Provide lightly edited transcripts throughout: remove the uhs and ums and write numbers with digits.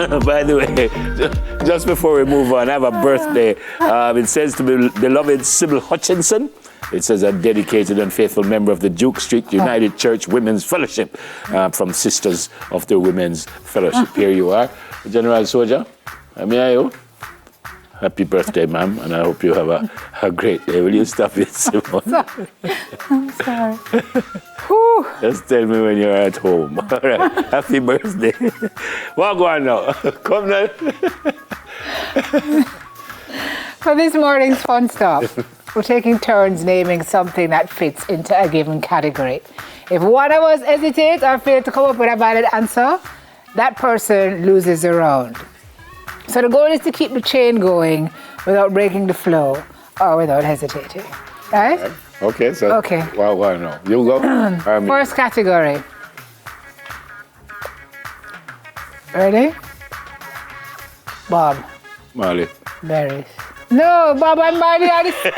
By the way, just before we move on, I have a birthday. It says to be beloved Sybil Hutchinson. It says a dedicated and faithful member of the Duke Street United Church Women's Fellowship from Sisters of the Women's Fellowship. Here you are, General Soldier. May I? Happy birthday, ma'am, and I hope you have a great day. Will you stop it, Simone? I'm sorry. Just tell me when you're at home. All right. Happy birthday. Well, go on now. Come now. For this morning's fun stuff, we're taking turns naming something that fits into a given category. If one of us hesitates or fails to come up with a valid answer, that person loses the round. So the goal is to keep the chain going without breaking the flow or without hesitating. Right? Okay, so. Okay. Well, no. You go. First category. Ready? Bob. Marley. Berries. No, Bob and Marley are the same.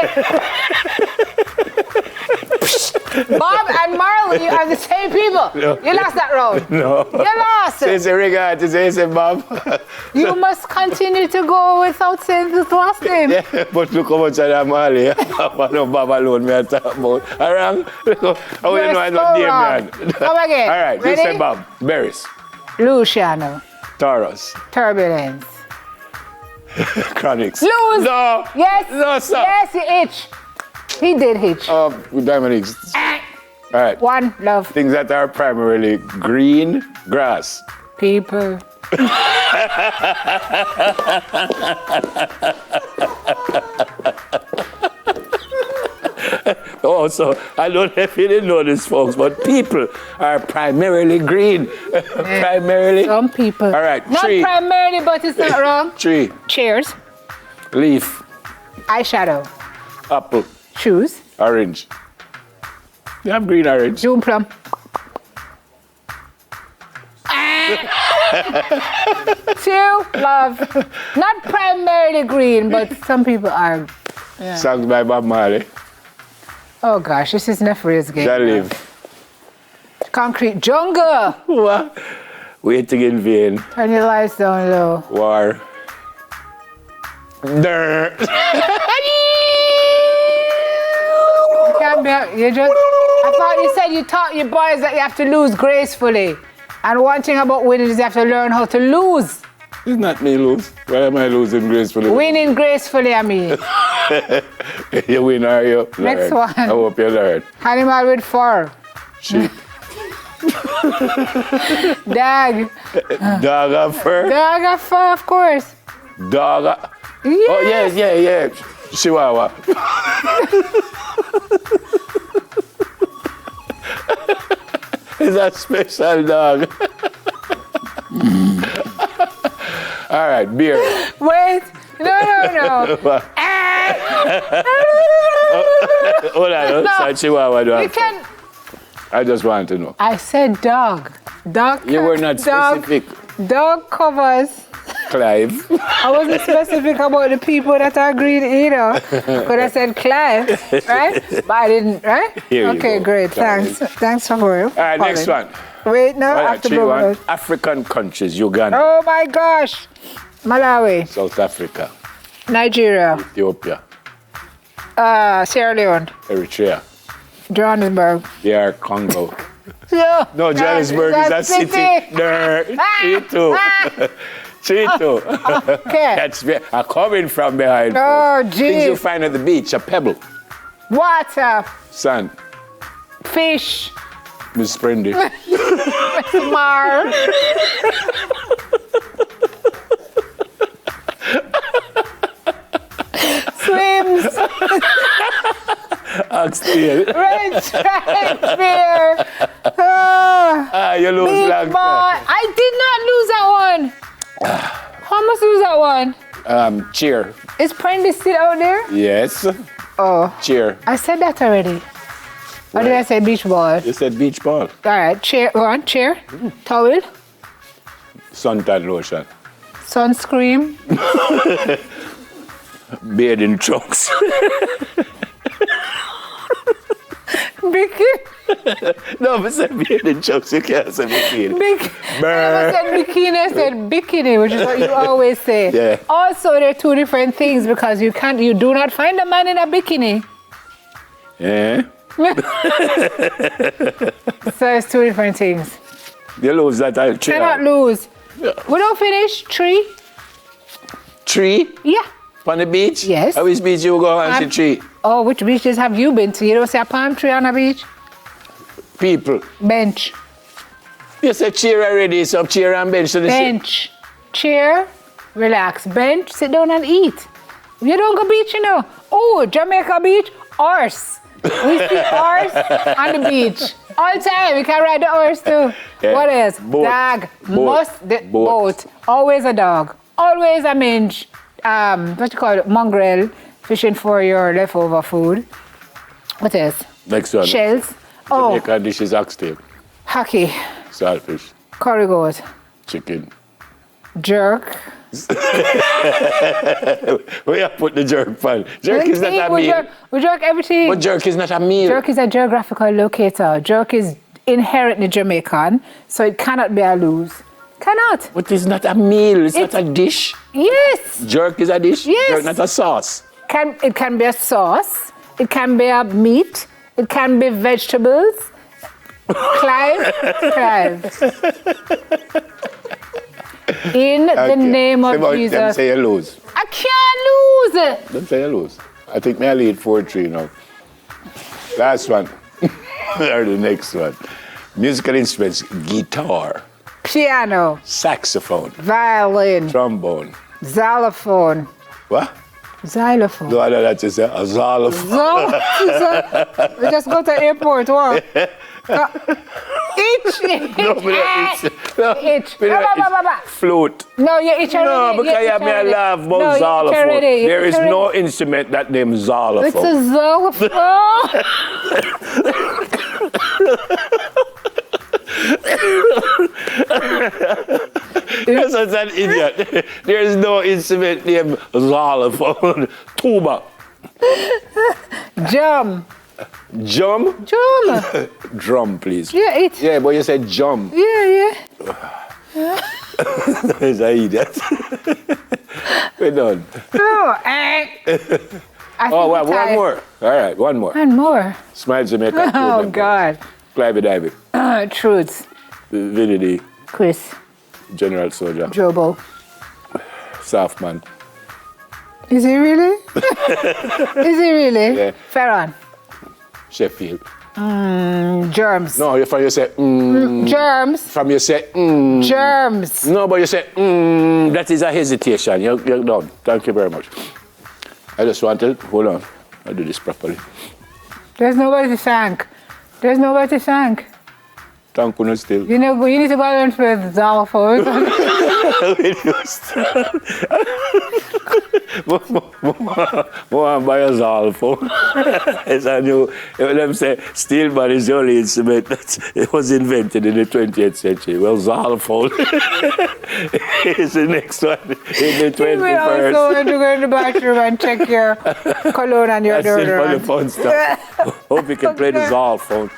Bob and Marley are the same people. No. You lost that round. No. You lost it. Say regard to say Bob. You must continue to go without saying the last name. Yeah, but look how much I am Marley. I know Bob alone me I talk about. I wrong. How you know I know name man. Come again. All right, ready? you say Bob. Berries. Luciano. Taurus. Turbulence. Chronics. Lose. No. Yes. No, sir. Yes, he hitch. He did hitch. With Dominic. All right. One, love. Things that are primarily green grass. People. Also, I don't know if you didn't know this, folks, but people are primarily green. Primarily. Some people. All right. Not Tree. primarily, but it's not wrong. Tree. Cheers. Leaf. Eyeshadow. Apple. Shoes. Orange. You have green orange. June plum. Two, love. Not primarily green, but some people are. Yeah. Songs by Bob Marley. Oh gosh, this is Nefria's game. Shall live. Concrete jungle. What? Waiting in vain. Turn your lights down low. War. Dirt. Can't be, you just. I thought you said you taught your boys that you have to lose gracefully. And one thing about winning is you have to learn how to lose. It's not me lose. Why am I losing gracefully? Winning gracefully, I mean. You win, are you? Next one. I hope you learn. Animal with fur. Sheep. Dog. Dog of fur. Dog of fur, of course. Dog. Yes. Oh, yes, yeah. Chihuahua. It's a special dog. All right, beer. Wait. No. Hold on, No. Chihuahua. You can. I just want to know. I said dog. Dog. You were not specific. Dog covers. Clive. I wasn't specific about the people that are green either. But I said Clive, right? But I didn't, right? Here you Okay, go. great. Thanks. Thanks for calling. All right, next one. Wait, no, All right, after 3-1. African countries, Uganda, Oh my gosh. Malawi, South Africa, Nigeria, Ethiopia, Sierra Leone, Eritrea, Johannesburg. DR Congo. Yeah. No, Johannesburg is a city. There, Chito. Chito. Okay. That's I'm coming from behind. Oh, folks. Things you geez. find at the beach, a pebble, Water, sand, fish, Miss Sprindy. mar. Swims, Oxtail. red stripe beer. You lose Big long ball. time. I did not lose that one. How much lose that one? Cheer. Is Prendy still out there? Yes. Oh, Cheer. I said that already. Or did I say beach ball? You said beach ball. All right, chair, one, chair, towel, Suntan lotion. sunscreen, Bathing trunks. Bikini. No, but say bearded jokes, you can't say bikini. I never said bikini, I said bikini, which is what you always say. Yeah. Also, they're two different things because you do not find a man in a bikini. Yeah. So it's two different things. You lose that I'll cheer. Cannot lose. Yeah. We don't finish. 3. Tree? Yeah. On the beach? Yes. How which beach you go and see tree? Oh, which beaches have you been to? You don't see a palm tree on a beach? People. Bench. You said chair already, so chair and bench to the Bench. Chair. Relax. Bench. Sit down and eat. You don't go beach, you know. Oh, Jamaica beach. Horse. We see horse on the beach. All the time. We can ride the horse too. Yeah. What else? Boat. Dog. Boat. Boat. Always a dog. Always a minge. What you call it? Mongrel. Fishing for your leftover food. What else? Next one. Shells. Oh, Jamaican dishes, oxtail, hockey. saltfish, Curry goat. chicken. Jerk. Where you put the jerk pan? Jerk is not a meal. We jerk everything. But jerk is not a meal. Jerk is a geographical locator. Jerk is inherently Jamaican, so it cannot be a lose. Cannot. But it's not a meal. It's not a dish. Yes. Jerk is a dish. Yes. Jerk not a sauce. It can be a sauce. It can be a meat. It can be vegetables. Clive. In the name of Jesus. Don't say you lose. I can't lose. Don't say you lose. I think may I lead 4-3 now. Last one. Or the next one. Musical instruments, guitar, Piano. saxophone, Violin. trombone. Xylophone. What? Xylophone. No, I know that you say a xylophone. We just go to the airport. What? Itch. No, but Itch. it's flute. No, you itch already. No, because you have me a laugh about No, you itch xylophone. already. There is no instrument that named xylophone. It's a xylophone. You're such an idiot. There is no instrument named xylophone. Tuba. Drum. Drum? Drum. Drum, please. Yeah, it. Yeah, but you said drum. Yeah. It's an idiot. We're done. Oh, well, one more. All right, one more. One more. Smile Jamaica. Oh, God. Clive David. Truths. Vinny, Chris. General Soldier. Jobo. Softman. Is he really? Is he really? Yeah. Farron. Sheffield. Germs. No, from you say, Germs. From you say, Germs. No, but you say, that is a hesitation. You're done. Thank you very much. I just wanted, hold on, I'll do this properly. There's nobody to thank. There's nobody to thank. Thank you still. You know, you need to balance with xylophone. More buy a xylophone. It's a new, them say, steel man is the only instrument that it was invented in the 20th century. Well, xylophone is the next one in the 21st. You will also want to go to the bathroom and check your cologne and your That's it for the deodorant. fun stuff. Hope you can play the xylophone.